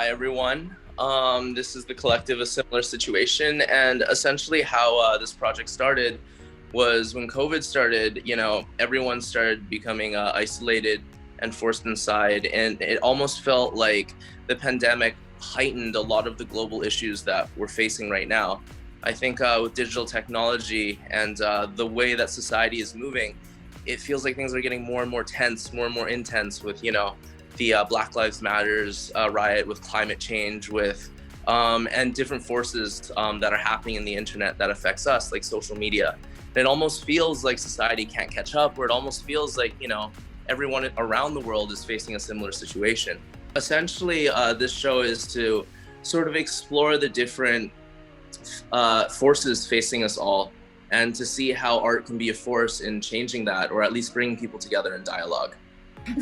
Hi, everyone. This is the collective A Similar Situation. And essentially how this project started was when COVID started, everyone started becoming isolated and forced inside. And it almost felt like the pandemic heightened a lot of the global issues that we're facing right now. I think with digital technology and the way that society is moving, it feels like things are getting more and more tense, more and more intense with, the Black Lives Matters riot, with climate change, with and different forces that are happening in the internet that affects us, like social media. And it almost feels like society can't catch up, or it almost feels like, everyone around the world is facing a similar situation. Essentially, this show is to sort of explore the different forces facing us all, and to see how art can be a force in changing that, or at least bringing people together in dialogue.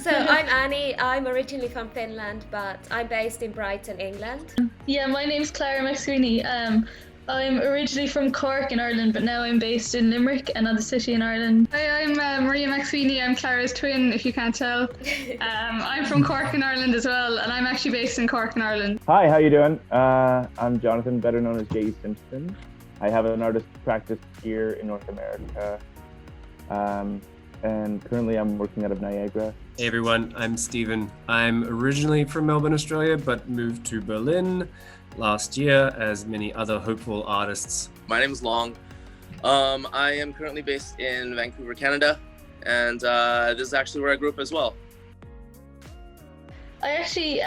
So I'm Annie. I'm originally from Finland, but I'm based in Brighton, England. Yeah, my name's Clara McSweeney. I'm originally from Cork in Ireland, but now I'm based in Limerick, another city in Ireland. Hi, I'm Maria McSweeney. I'm Clara's twin, if you can't tell. I'm from Cork in Ireland as well, and I'm actually based in Cork in Ireland. Hi, how you doing? I'm Jonathan, better known as Jay Simpson. I have an artist practice here in North America, and currently I'm working out of Niagara. Hey everyone, I'm Stephen. I'm originally from Melbourne, Australia, but moved to Berlin last year, as many other hopeful artists. My name is Long. I am currently based in Vancouver, Canada, and this is actually where I grew up as well. I actually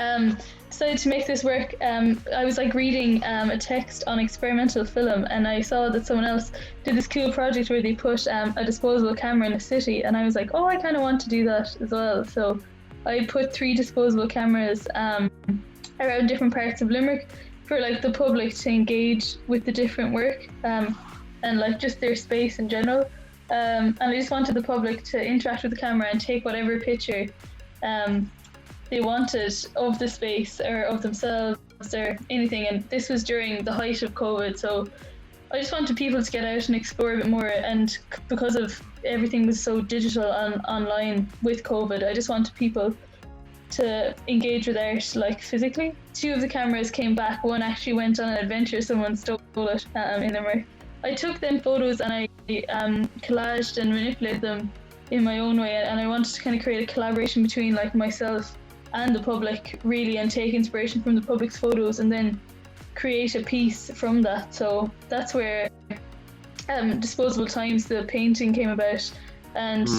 decided to make this work. I was reading a text on experimental film, and I saw that someone else did this cool project where they put a disposable camera in a city, and I was like, oh, I kind of want to do that as well. So I put 3 disposable cameras around different parts of Limerick for the public to engage with the different work and just their space in general. And I just wanted the public to interact with the camera and take whatever picture they wanted of the space or of themselves or anything. And this was during the height of COVID, so I just wanted people to get out and explore a bit more. And because of everything was so digital and online with COVID, I just wanted people to engage with art physically. 2 of the cameras came back. One actually went on an adventure. Someone stole it in Limerick. I took them photos and I collaged and manipulated them in my own way, and I wanted to kind of create a collaboration between myself and the public, really, and take inspiration from the public's photos and then create a piece from that. So that's where Disposable Times, the painting, came about. And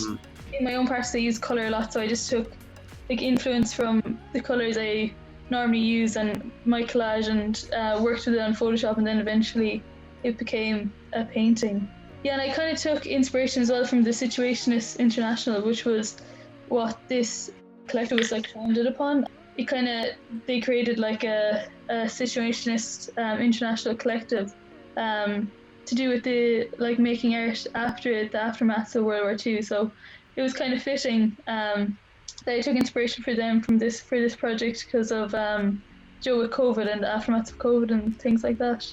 in my own practice I use colour a lot, so I just took influence from the colours I normally use and my collage, and worked with it on Photoshop, and then eventually it became a painting. Yeah, and I kind of took inspiration as well from the Situationists International, which was what this collective was founded upon. They created a Situationist international collective to do with the making art after the aftermath of World War II. So it was kind of fitting that I took inspiration for this project because of with COVID and the aftermath of COVID and things like that.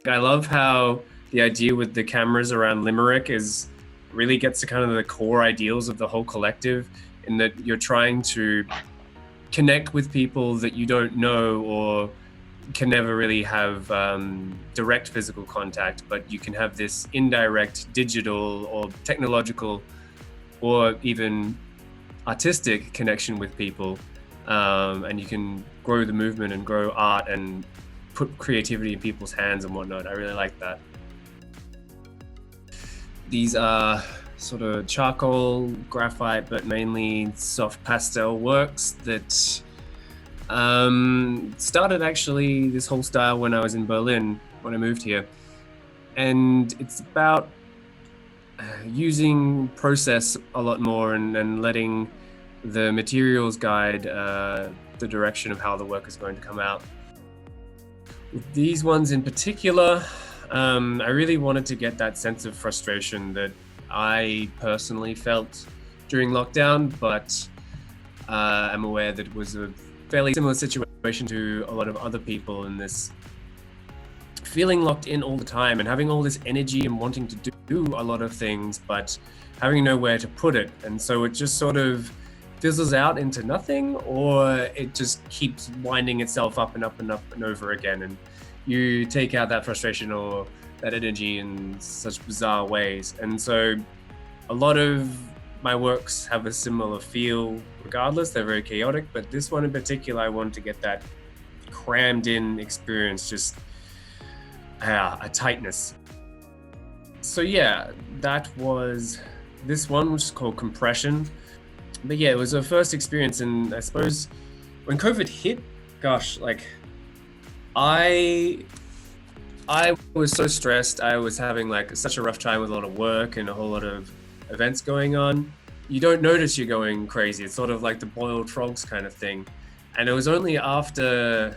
I love how the idea with the cameras around Limerick really gets to kind of the core ideals of the whole collective, in that you're trying to connect with people that you don't know or can never really have direct physical contact, but you can have this indirect digital or technological or even artistic connection with people, and you can grow the movement and grow art and put creativity in people's hands and whatnot. I really like that. These are sort of charcoal, graphite, but mainly soft pastel works that started actually this whole style when I was in Berlin, when I moved here. And it's about using process a lot more and letting the materials guide the direction of how the work is going to come out. With these ones in particular, I really wanted to get that sense of frustration that I personally felt during lockdown, but I'm aware that it was a fairly similar situation to a lot of other people in this feeling locked in all the time and having all this energy and wanting to do a lot of things, but having nowhere to put it. And so it just sort of fizzles out into nothing, or it just keeps winding itself up and up and up and over again, and you take out that frustration or that energy in such bizarre ways. And so a lot of my works have a similar feel regardless. They're very chaotic, but this one in particular, I wanted to get that crammed in experience, just a tightness. So yeah, that was this one, which is called Compression. But yeah, it was a first experience, and I suppose when COVID hit, gosh, like I was so stressed. I was having like such a rough time with a lot of work and a whole lot of events going on. You don't notice you're going crazy. It's sort of like the boiled frogs kind of thing. And it was only after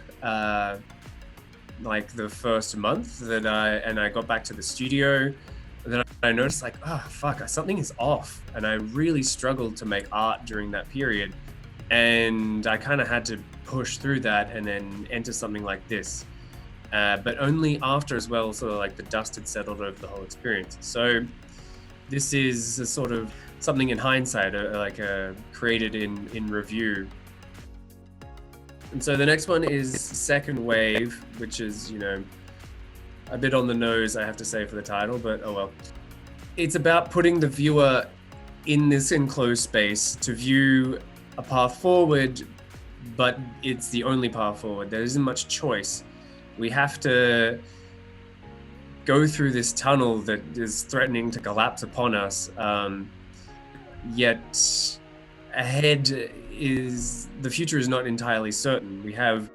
like the first month that I got back to the studio that I noticed like, oh fuck, something is off. And I really struggled to make art during that period. And I kind of had to push through that and then enter something like this. But only after as well, sort of like the dust had settled over the whole experience. So this is a sort of something in hindsight, created in review. And so the next one is Second Wave, which is, a bit on the nose, I have to say, for the title, but oh well. It's about putting the viewer in this enclosed space to view a path forward, but it's the only path forward. There isn't much choice. We have to go through this tunnel that is threatening to collapse upon us, yet ahead the future is not entirely certain. We have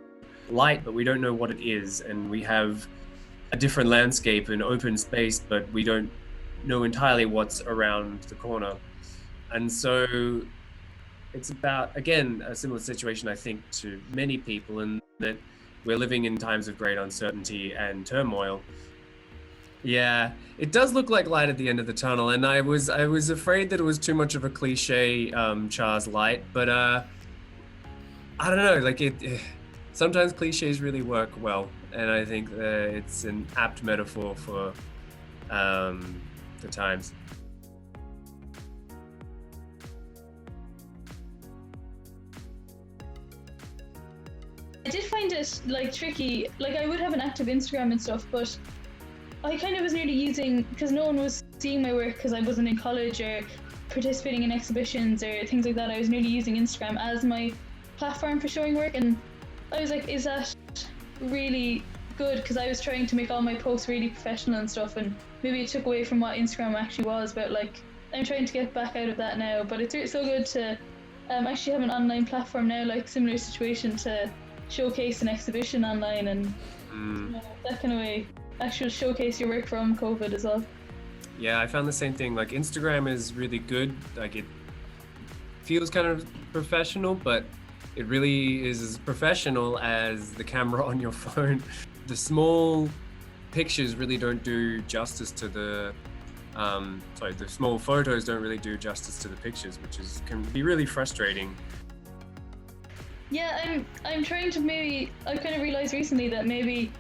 light, but we don't know what it is, and we have a different landscape and open space, but we don't know entirely what's around the corner. And so it's about, again, a similar situation, I think, to many people, in that we're living in times of great uncertainty and turmoil. Yeah, it does look like light at the end of the tunnel, and I was afraid that it was too much of a cliche Char's light, but I don't know, like sometimes cliches really work well, and I think it's an apt metaphor for the times. I did find it like tricky. Like I would have an active Instagram and stuff, but I kind of was nearly using, because no one was seeing my work because I wasn't in college or participating in exhibitions or things like that. I was nearly using Instagram as my platform for showing work, and I was like, is that really good? Because I was trying to make all my posts really professional and stuff, and maybe it took away from what Instagram actually was. But like, I'm trying to get back out of that now. But it's so good to actually have an online platform now, like similar situation, to showcase an exhibition online and that kind of way actually showcase your work from COVID as well. Yeah, I found the same thing. Like Instagram is really good. Like it feels kind of professional, but it really is as professional as the camera on your phone. The small pictures really don't do justice to the small photos don't really do justice to the pictures, which can be really frustrating. Yeah, I'm trying to I kind of realized recently that maybe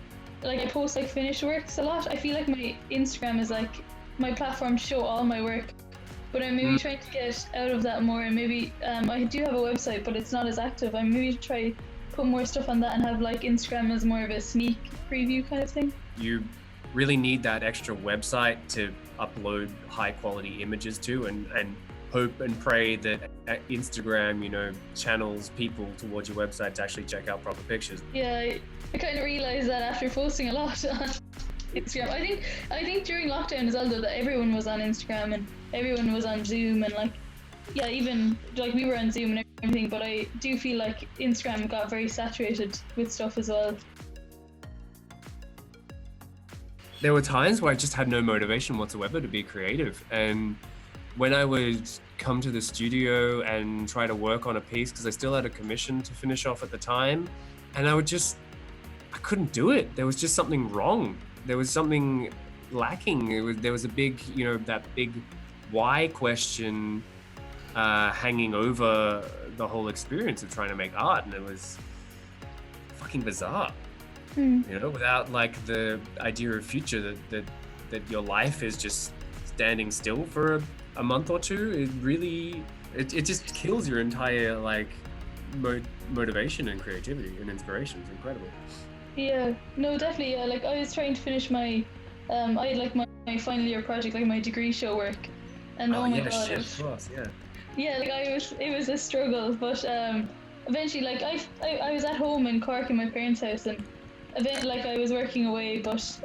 like I post like finished works a lot. I feel like my Instagram is like my platform to show all my work, but I'm maybe trying to get out of that more, and maybe I do have a website, but it's not as active. I'm maybe try put more stuff on that and have like Instagram as more of a sneak preview kind of thing. You really need that extra website to upload high quality images to, and hope and pray that Instagram, channels people towards your website to actually check out proper pictures. Yeah, I kind of realized that after posting a lot on Instagram. I think during lockdown as well, though, that everyone was on Instagram and everyone was on Zoom, and even like we were on Zoom and everything, but I do feel like Instagram got very saturated with stuff as well. There were times where I just had no motivation whatsoever to be creative, and when I would come to the studio and try to work on a piece, because I still had a commission to finish off at the time, and I couldn't do it. There was just something wrong. There was something lacking. There was a big, that big why question hanging over the whole experience of trying to make art, and it was fucking bizarre. Without like the idea of future, that your life is just standing still for a month or two. It it just kills your entire like motivation and creativity and inspiration. It's incredible. Yeah, no, definitely. Yeah, like I was trying to finish my, I had like my final year project, like my degree show work, and oh my yeah, god, shit, of course, yeah. yeah, like it was a struggle, but eventually, like I was at home in Cork in my parents' house, and like I was working away, but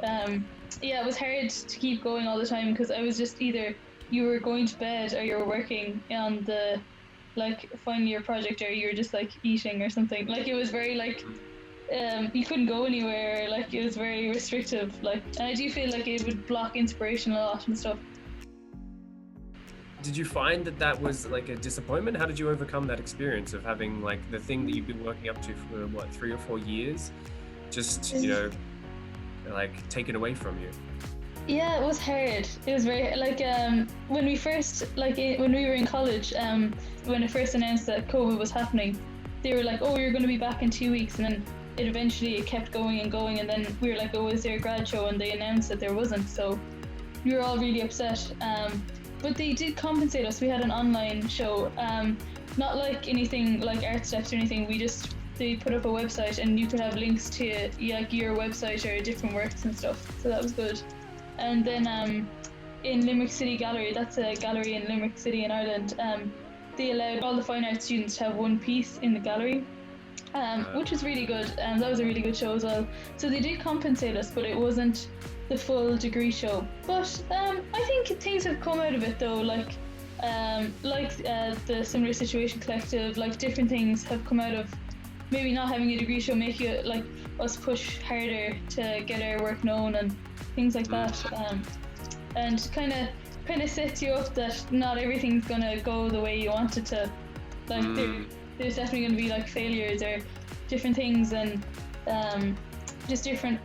yeah, it was hard to keep going all the time because I was just either you were going to bed or you were working on the like final year project, or you were just like eating or something. Like it was very like you couldn't go anywhere. Like it was very restrictive. Like, and I do feel like it would block inspiration a lot and stuff. Did you find that was like a disappointment? How did you overcome that experience of having like the thing that you've been working up to for what, 3 or 4 years, just like taken away from you? Yeah, it was hard. It was very like when we first when we were in college, when it first announced that COVID was happening, they were like, "Oh, you're going to be back in 2 weeks," and then it kept going and going, and then we were like, "Oh, is there a grad show?" And they announced that there wasn't, so we were all really upset. But they did compensate us. We had an online show, not like anything like art steps or anything. They put up a website, and you could have links to like your website or different works and stuff. So that was good. And then in Limerick City Gallery, that's a gallery in Limerick City in Ireland, they allowed all the fine art students to have one piece in the gallery, which was really good. That was a really good show as well. So they did compensate us, but it wasn't the full degree show. But I think things have come out of it though, like the Similar Situation Collective, like different things have come out of maybe not having a degree show, make you like us push harder to get our work known and things like that, and kind of sets you up that not everything's gonna go the way you want it to. Like there's definitely gonna be like failures or different things, and just different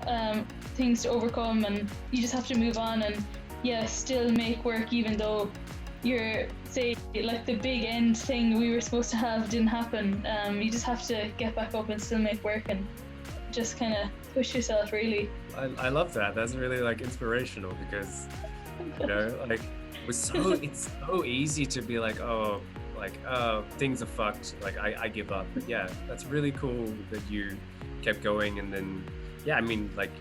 things to overcome, and you just have to move on and still make work even though you're say like the big end thing we were supposed to have didn't happen. You just have to get back up and still make work and just kind of push yourself, really. I love that. That's really like inspirational, because like it's so easy to be like, oh, things are fucked, like I give up. But yeah, that's really cool that you kept going. And then I mean, like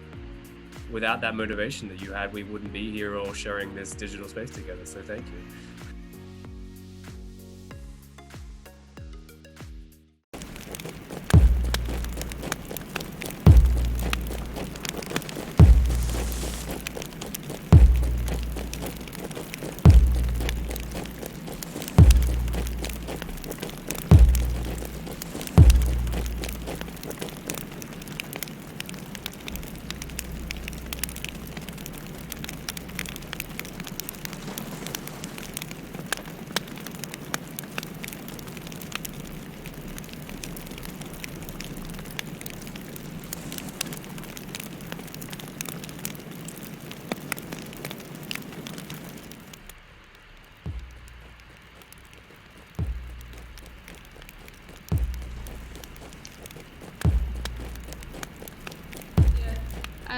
without that motivation that you had, we wouldn't be here all sharing this digital space together, so thank you.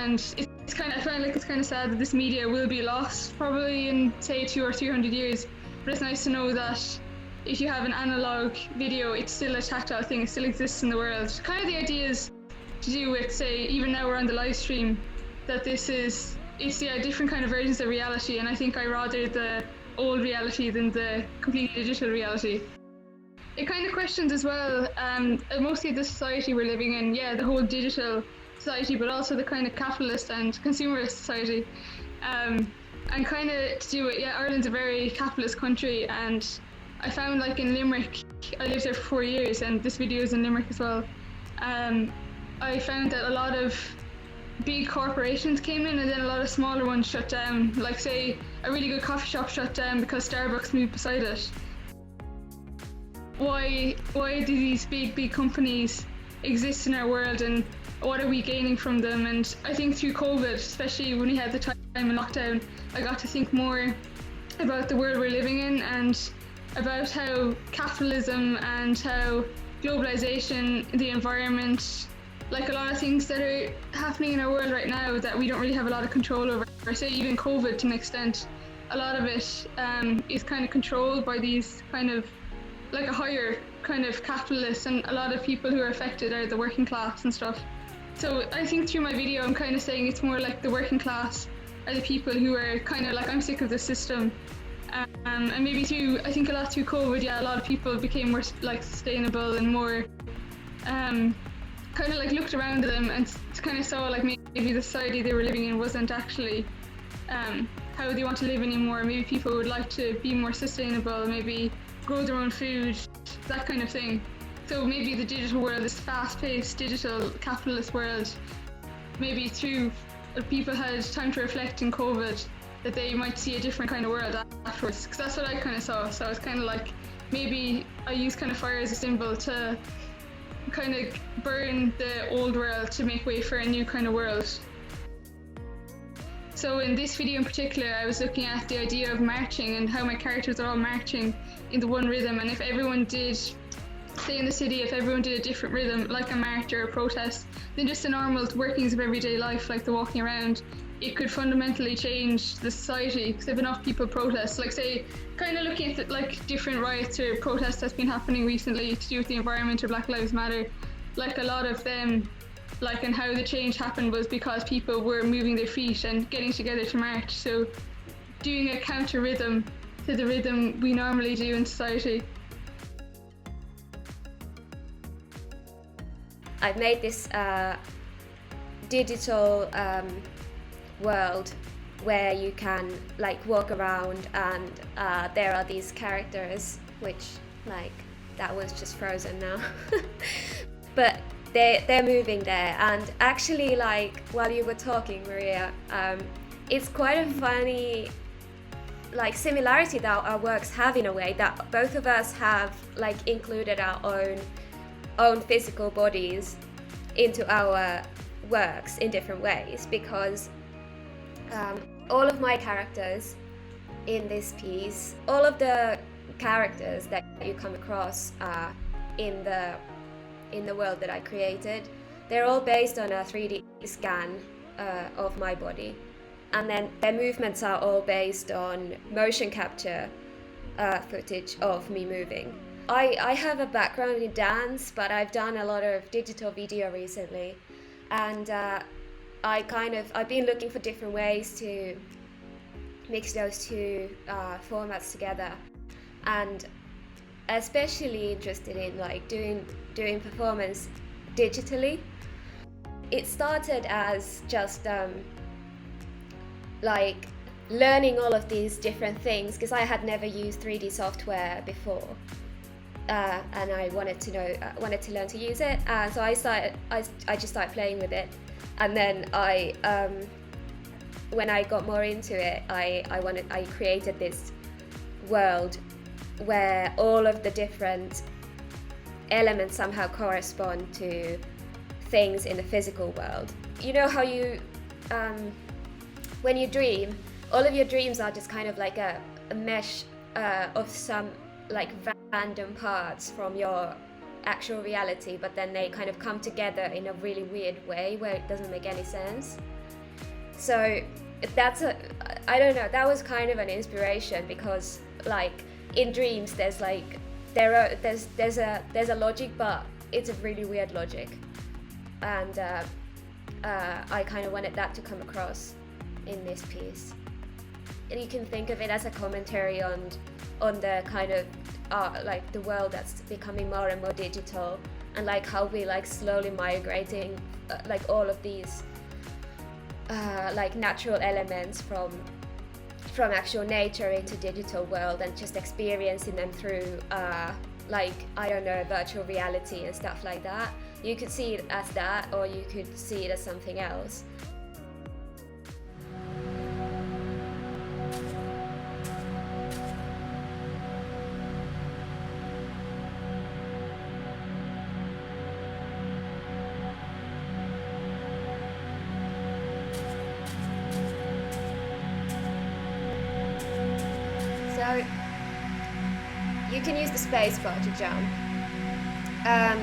And it's kind of, I find like it's kind of sad that this media will be lost probably in say 200 or 300 years, but it's nice to know that if you have an analog video, it's still a tactile thing, it still exists in the world. Kind of the idea is to do with, say, even now we're on the live stream, that it's different kind of versions of reality, and I think I rather the old reality than the completely digital reality. It kind of questions as well, mostly the society we're living in, the whole digital society, but also the kind of capitalist and consumerist society, and kind of to do with, Ireland's a very capitalist country, and I found like in Limerick, I lived there for 4 years, and this video is in Limerick as well. I found that a lot of big corporations came in, and then a lot of smaller ones shut down. Like say a really good coffee shop shut down because Starbucks moved beside it. Why do these big companies exist in our world, and what are we gaining from them? And I think through COVID, especially when we had the time in lockdown, I got to think more about the world we're living in, and about how capitalism and how globalization, the environment, like a lot of things that are happening in our world right now that we don't really have a lot of control over, or say even COVID to an extent, a lot of it is kind of controlled by these kind of like a higher kind of capitalist, and a lot of people who are affected are the working class and stuff. So I think through my video I'm kind of saying it's more like the working class are the people who are kind of like, I'm sick of the system. And maybe through, I think a lot through COVID, yeah, a lot of people became more like sustainable and more kind of like looked around them and kind of saw like maybe the society they were living in wasn't actually how they want to live anymore. Maybe people would like to be more sustainable, maybe grow their own food, that kind of thing. So maybe the digital world, this fast-paced digital capitalist world, maybe through people had time to reflect in COVID, that they might see a different kind of world afterwards. Because that's what I kind of saw. So it's kind of like, maybe I use kind of fire as a symbol to kind of burn the old world to make way for a new kind of world. So in this video in particular, I was looking at the idea of marching and how my characters are all marching in the one rhythm, and if everyone did, say in the city, if everyone did a different rhythm, like a march or a protest, then just the normal workings of everyday life, like the walking around, it could fundamentally change the society. Because if enough people protest, like say, kind of looking at the, like different riots or protests that's been happening recently to do with the environment or Black Lives Matter, like a lot of them, like, and how the change happened was because people were moving their feet and getting together to march. So doing a counter rhythm to the rhythm we normally do in society. I've made this digital world where you can like walk around, and there are these characters, which like that was just frozen now. But they're moving there, and actually, like while you were talking, Maria, it's quite a funny like similarity that our works have, in a way that both of us have like included our own physical bodies into our works in different ways, because all of my characters in this piece, all of the characters that you come across in the world that I created, they're all based on a 3D scan of my body, and then their movements are all based on motion capture footage of me moving. I have a background in dance, but I've done a lot of digital video recently, and I've been looking for different ways to mix those two formats together, and especially interested in like doing performance digitally. It started as just like learning all of these different things, because I had never used 3D software before. And I wanted to learn to use it. So I just started playing with it, and then when I got more into it, I created this world where all of the different elements somehow correspond to things in the physical world. You know how you, when you dream, all of your dreams are just kind of like a mesh of some like random parts from your actual reality, but then they kind of come together in a really weird way where it doesn't make any sense. So I don't know, that was kind of an inspiration, because like in dreams there's a logic, but it's a really weird logic, and I kind of wanted that to come across in this piece. And you can think of it as a commentary on the kind of like the world that's becoming more and more digital, and like how we like slowly migrating like all of these like natural elements from actual nature into digital world, and just experiencing them through like, I don't know, virtual reality and stuff like that. You could see it as that, or you could see it as something else. So you can use the space bar to jump, and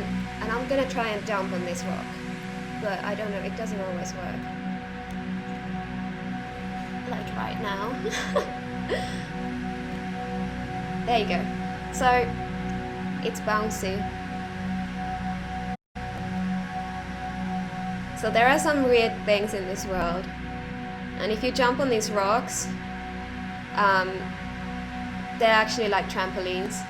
I'm gonna try and jump on this rock, but I don't know, it doesn't always work. Like right now. There you go. So it's bouncy. So there are some weird things in this world, and if you jump on these rocks, they're actually like trampolines.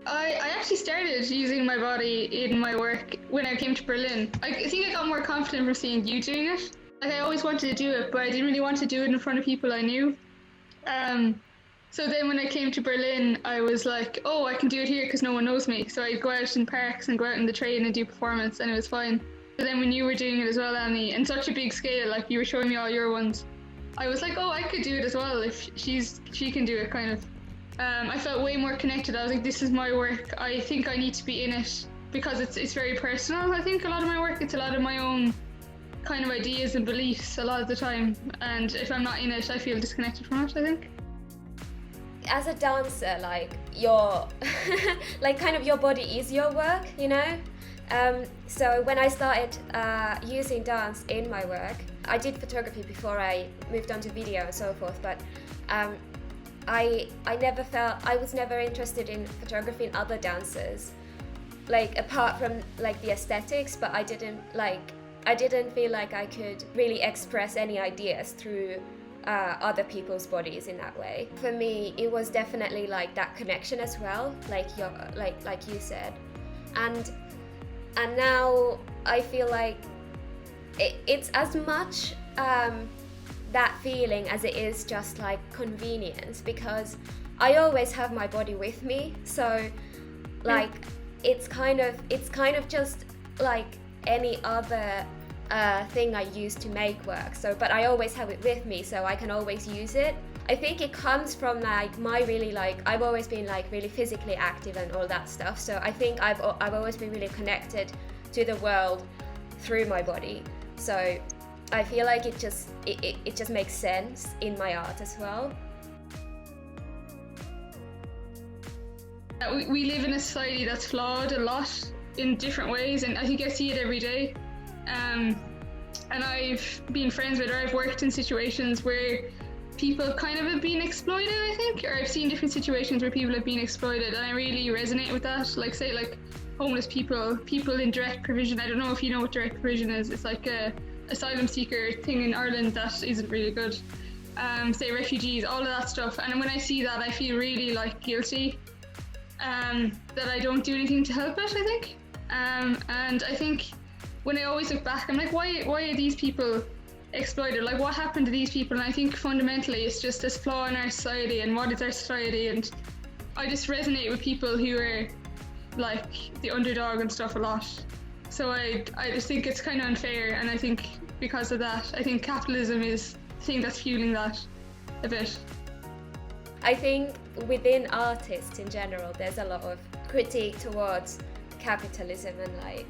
I actually started using my body in my work when I came to Berlin. I think I got more confident from seeing you doing it. Like, I always wanted to do it, but I didn't really want to do it in front of people I knew. So then when I came to Berlin, I was like, oh, I can do it here because no one knows me. So I'd go out in parks and go out in the train and do performance, and it was fine. But then when you were doing it as well, Annie, in such a big scale, like you were showing me all your ones, I was like, oh, I could do it as well if she can do it, kind of. I felt way more connected. I was like, this is my work. I think I need to be in it because it's very personal. I think a lot of my work, it's a lot of my own kind of ideas and beliefs a lot of the time. And if I'm not in it, I feel disconnected from it, I think. As a dancer, like your like kind of your body is your work, you know? So when I started using dance in my work, I did photography before I moved on to video and so forth, but I was never interested in photographing other dancers, like apart from like the aesthetics, but I didn't feel like I could really express any ideas through other people's bodies in that way. For me, it was definitely like that connection as well, like you said, and now I feel like it's as much that feeling as it is just like convenience, because I always have my body with me, so like it's kind of just like any other thing I use to make work, so but I always have it with me, so I can always use it. I think it comes from like my really, like I've always been like really physically active and all that stuff, so I think I've always been really connected to the world through my body, so I feel like it just makes sense in my art as well. We live in a society that's flawed a lot in different ways, and I think I see it every day. And I've been friends with, or I've worked in situations where people kind of have been exploited, I think, or I've seen different situations where people have been exploited, and I really resonate with that. Like, say, like homeless people in direct provision. I don't know if you know what direct provision is. It's like a asylum seeker thing in Ireland that isn't really good. Say refugees, all of that stuff. And when I see that, I feel really like guilty that I don't do anything to help it, I think. And I think when I always look back, I'm like, why are these people exploited? Like, what happened to these people? And I think fundamentally it's just this flaw in our society, and what is our society? And I just resonate with people who are like the underdog and stuff a lot. So I just think it's kind of unfair, and I think because of that, I think capitalism is the thing that's fueling that a bit. I think within artists in general, there's a lot of critique towards capitalism, and like,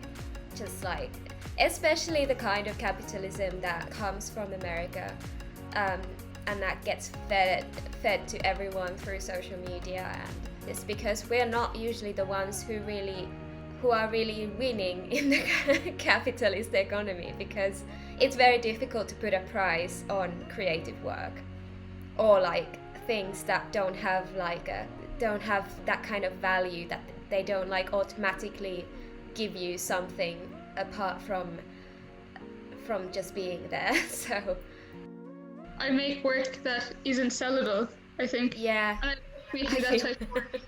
just like, especially the kind of capitalism that comes from America, and that gets fed to everyone through social media. And it's because we're not usually the ones who are really winning in the capitalist economy, because it's very difficult to put a price on creative work, or like things that don't have that kind of value, that they don't like automatically give you something apart from just being there. So I make work that isn't sellable, I think. Yeah. And that type of work.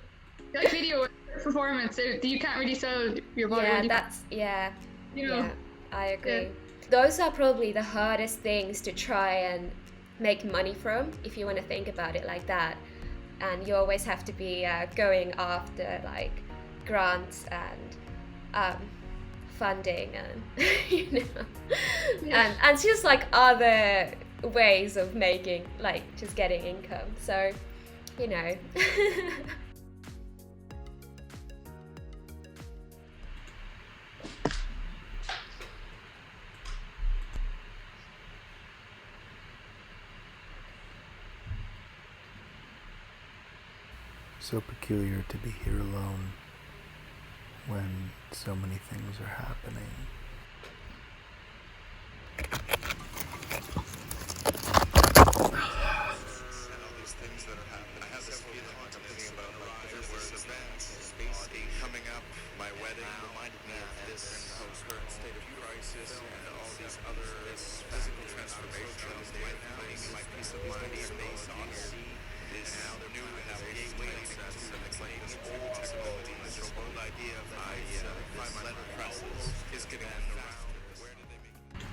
Like video performance, you can't really sell your body. Yeah, you know. Yeah, I agree. Yeah. Those are probably the hardest things to try and make money from, if you want to think about it like that. And you always have to be going after like grants and funding and and just like other ways of making, like just getting income. So, you know. So peculiar to be here alone when so many things are happening.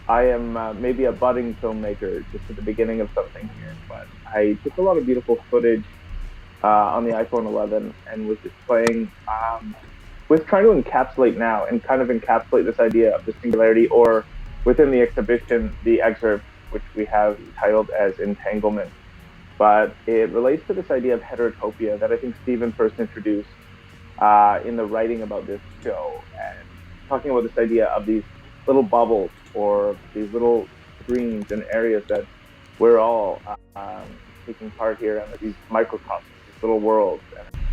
I am maybe a budding filmmaker just at the beginning of something here, but I took a lot of beautiful footage on the iPhone 11 and was just playing with trying to encapsulate now and kind of encapsulate this idea of the singularity, or within the exhibition, the excerpt, which we have titled as Entanglement. But it relates to this idea of heterotopia that I think Stephen first introduced in the writing about this show, and talking about this idea of these little bubbles or these little screens and areas that we're all taking part here, and these microcosms, these little worlds.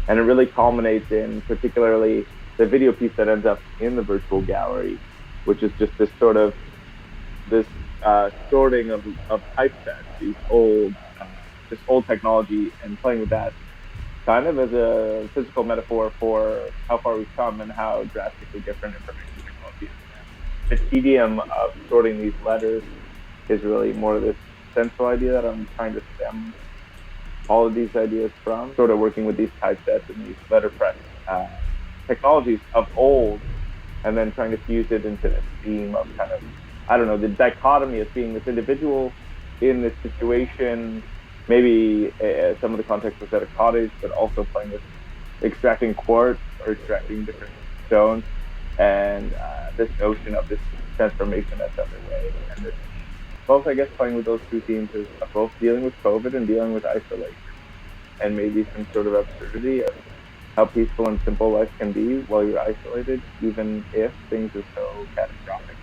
And it really culminates in particularly the video piece that ends up in the virtual gallery, which is just this sort of sorting of typesets, these old technology, and playing with that kind of as a physical metaphor for how far we've come and how drastically different information technology is. The tedium of sorting these letters is really more of this central idea that I'm trying to stem all of these ideas from, sort of working with these typesets and these letterpress technologies of old, and then trying to fuse it into this theme of kind of, I don't know, the dichotomy of being this individual in this situation. Maybe some of the context was at a cottage, but also playing with extracting quartz or extracting different stones, and this notion of this transformation that's underway. And this, both, I guess, playing with those two themes is both dealing with COVID and dealing with isolation, and maybe some sort of absurdity of how peaceful and simple life can be while you're isolated, even if things are so catastrophic.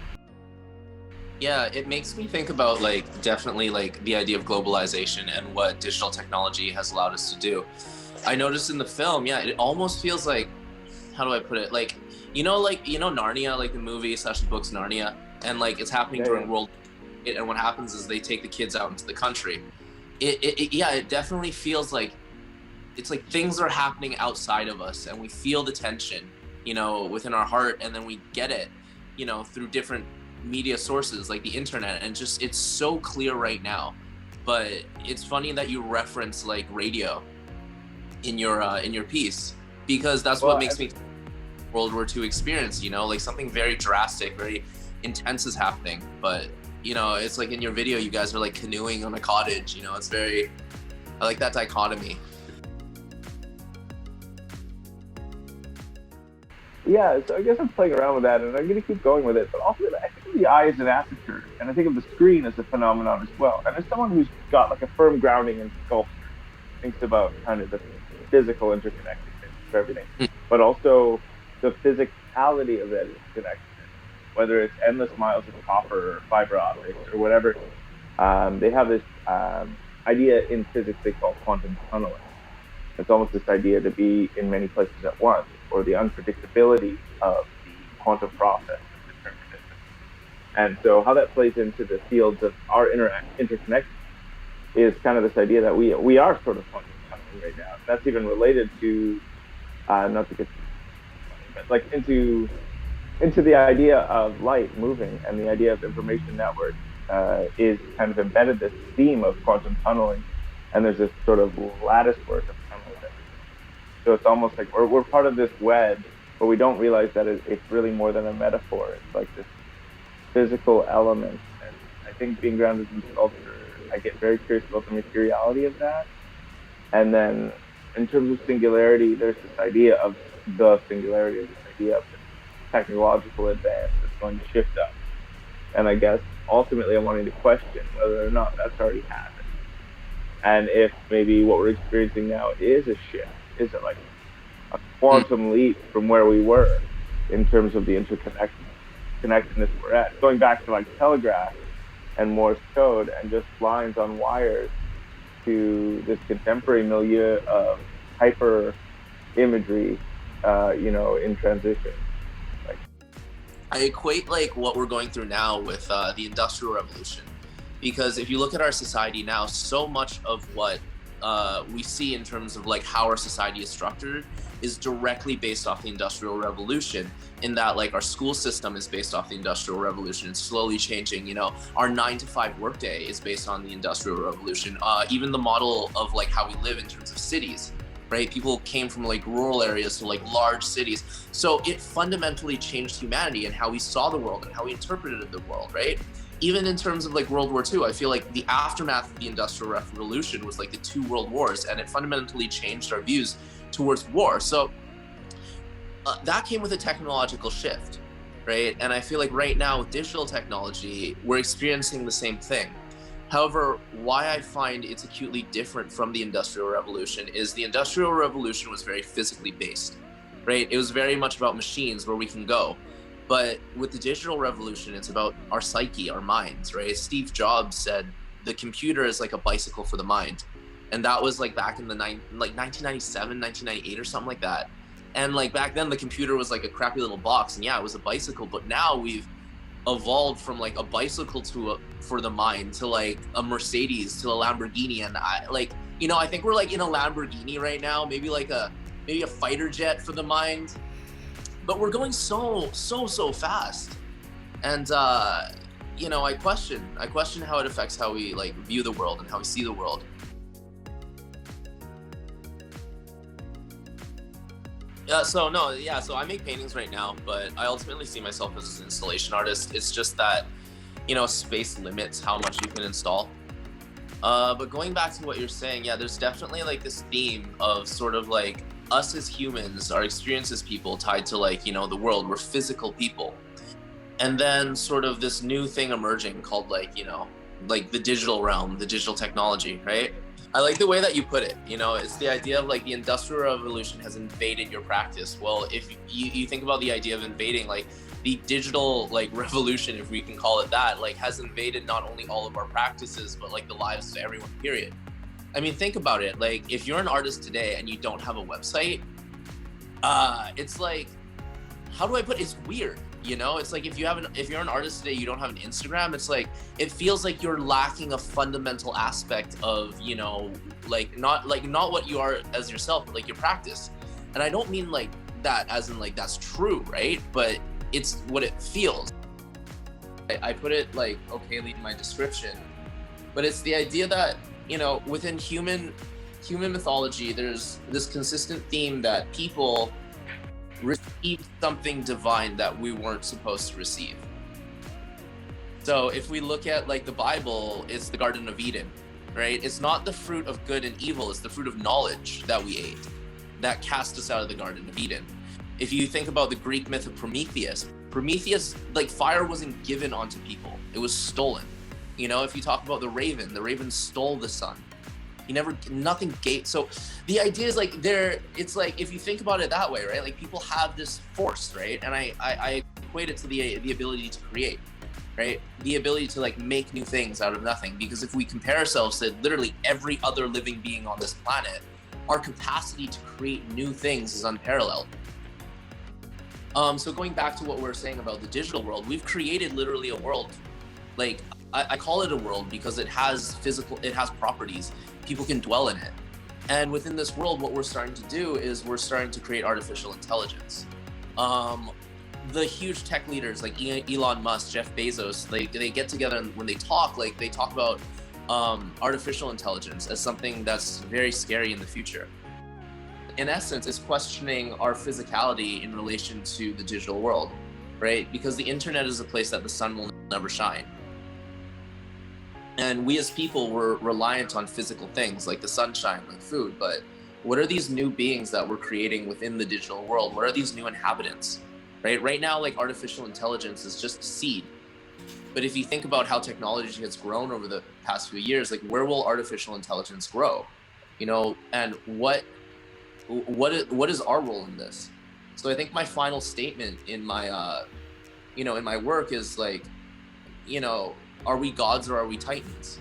Yeah, it makes me think about definitely the idea of globalization and what digital technology has allowed us to do. I noticed in the film, it almost feels like, how do I put it? Narnia, the movie / the books Narnia, and it's happening during World War, and what happens is they take the kids out into the country. It definitely feels like it's like things are happening outside of us, and we feel the tension, within our heart, and then we get it, through different media sources like the internet, and just it's so clear right now. But it's funny that you reference radio in your piece, because that's what makes me World War II experience, something very drastic, very intense is happening, but it's in your video you guys are canoeing on a cottage, it's very, I like that dichotomy. Yeah, so I guess I'm playing around with that, and I'm going to keep going with it. But also, I think of the eye as an aperture, and I think of the screen as a phenomenon as well. And as someone who's got a firm grounding in sculpture, thinks about kind of the physical interconnectedness of everything, but also the physicality of that interconnectedness, whether it's endless miles of copper or fiber optics or whatever. They have this idea in physics they call quantum tunneling. It's almost this idea to be in many places at once, or the unpredictability of the quantum process of determinism. And so how that plays into the fields of our interconnection is kind of this idea that we are sort of quantum tunneling right now. That's even related to, not to get but into the idea of light moving, and the idea of information networks is kind of embedded this theme of quantum tunneling, and there's this sort of lattice work of tunneling. So it's almost like we're part of this wedge, but we don't realize that it's really more than a metaphor. It's like this physical element. And I think being grounded in sculpture, I get very curious about the materiality of that. And then in terms of singularity, there's this idea of the singularity, this idea of technological advance that's going to shift us. And I guess ultimately I'm wanting to question whether or not that's already happened. And if maybe what we're experiencing now is a shift. Is it like a quantum leap from where we were in terms of the interconnectedness we're at? Going back to like telegraph and Morse code and just lines on wires to this contemporary milieu of hyper imagery, in transition. I equate like what we're going through now with the Industrial Revolution, because if you look at our society now, so much of what we see in terms of like how our society is structured is directly based off the Industrial Revolution, in that like our school system is based off the Industrial Revolution. It's slowly changing. Our 9-to-5 workday is based on the Industrial Revolution. Even the model of like how we live in terms of cities, right? People came from like rural areas to like large cities. So it fundamentally changed humanity and how we saw the world and how we interpreted the world, right? Even in terms of like World War II, I feel like the aftermath of the Industrial Revolution was like the 2 world wars, and it fundamentally changed our views towards war. So that came with a technological shift, right? And I feel like right now with digital technology, we're experiencing the same thing. However, why I find it's acutely different from the Industrial Revolution is the Industrial Revolution was very physically based, right? It was very much about machines where we can go. But with the digital revolution, it's about our psyche, our minds, right? Steve Jobs said the computer is like a bicycle for the mind. And that was like back in the 1997, 1998 or something like that. And like back then the computer was like a crappy little box, and yeah, it was a bicycle. But now we've evolved from like a bicycle for the mind to like a Mercedes to a Lamborghini. And I think we're like in a Lamborghini right now, maybe a fighter jet for the mind. But we're going so fast, and I question how it affects how we like view the world and how we see the world. So I make paintings right now, but I ultimately see myself as an installation artist. It's just that, space limits how much you can install. But going back to what you're saying, yeah, there's definitely like this theme of sort of like us as humans, our experience as people tied to like, the world. We're physical people. And then sort of this new thing emerging called like, like the digital realm, the digital technology, right? I like the way that you put it. It's the idea of like the Industrial Revolution has invaded your practice. Well, if you think about the idea of invading, like the digital like revolution, if we can call it that, like has invaded not only all of our practices, but like the lives of everyone, period. I mean, think about it. Like, if you're an artist today and you don't have a website, it's like, how do I put it? It's weird, It's like if you're an artist today, you don't have an Instagram. It's like it feels like you're lacking a fundamental aspect of, not what you are as yourself, but like your practice. And I don't mean like that as in like that's true, right? But it's what it feels. I put it like okayly in my description, but it's the idea that, within human mythology, there's this consistent theme that people receive something divine that we weren't supposed to receive. So if we look at like the Bible, it's the Garden of Eden, right? It's not the fruit of good and evil, it's the fruit of knowledge that we ate that cast us out of the Garden of Eden. If you think about the Greek myth of Prometheus, like fire wasn't given onto people, it was stolen. If you talk about the raven stole the sun. Nothing gave. So the idea is like it's like, if you think about it that way, right? Like people have this force, right? And I equate it to the ability to create, right? The ability to like make new things out of nothing. Because if we compare ourselves to literally every other living being on this planet, our capacity to create new things is unparalleled. So going back to what we're saying about the digital world, we've created literally a world. Like I call it a world because it has properties. People can dwell in it. And within this world, what we're starting to do is we're starting to create artificial intelligence. The huge tech leaders like Elon Musk, Jeff Bezos, they get together, and when they talk about artificial intelligence as something that's very scary in the future. In essence, it's questioning our physicality in relation to the digital world, right? Because the internet is a place that the sun will never shine. And we as people were reliant on physical things like the sunshine, like food. But what are these new beings that we're creating within the digital world? What are these new inhabitants? right? Right now, like artificial intelligence is just a seed. But if you think about how technology has grown over the past few years, like where will artificial intelligence grow? You know, and what is our role in this? So I think my final statement in my in my work is like, are we gods or are we titans?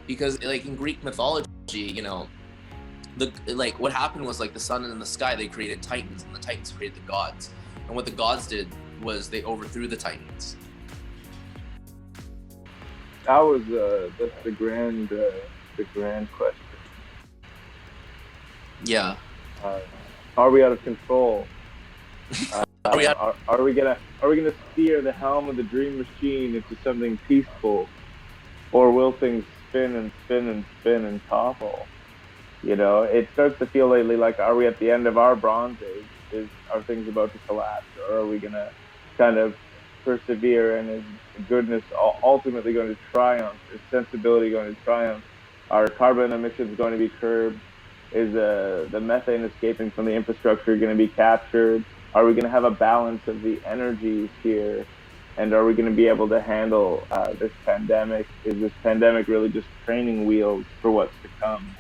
Because like in Greek mythology, what happened was like the sun and the sky, they created titans, and the titans created the gods. And what the gods did was they overthrew the titans. That's the grand question. Yeah. Are we out of control? Are we gonna steer the helm of the dream machine into something peaceful, or will things spin and spin and spin and topple? It starts to feel lately like, are we at the end of our Bronze Age? Are things about to collapse, or are we gonna kind of persevere, and is goodness ultimately going to triumph? Is sensibility going to triumph? Are carbon emissions going to be curbed? Is the methane escaping from the infrastructure going to be captured? Are we going to have a balance of the energies here? And are we going to be able to handle this pandemic? Is this pandemic really just training wheels for what's to come?